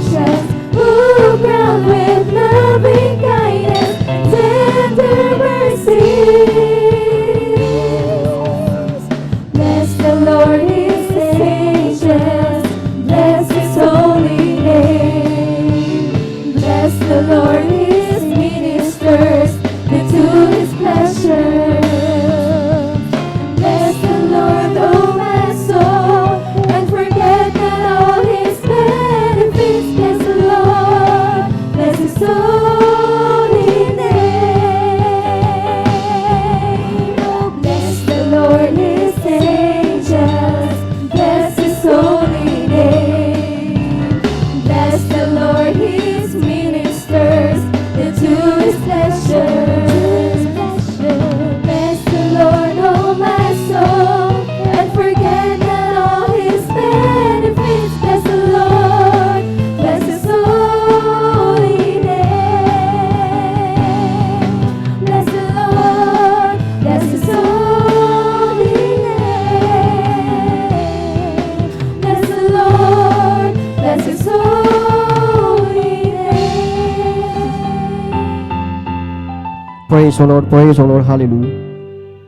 nations, who crowned with loving kindness, tender mercies. Bless the Lord, His angels, bless His holy name. Bless the Lord, His ministers, and to His pleasure. Bless the Lord, oh my soul, and forget not all His benefits. Bless the Lord, bless His holy name. Oh, bless the Lord, His angels, bless His holy name. Bless the Lord, His ministers, and to His pleasure. Bless the Lord, oh my soul, and forget not all His benefits. Bless the Lord, bless His holy name. Bless the Lord, bless His holy name. Bless the Lord, bless His holy name. Praise the Lord, hallelujah.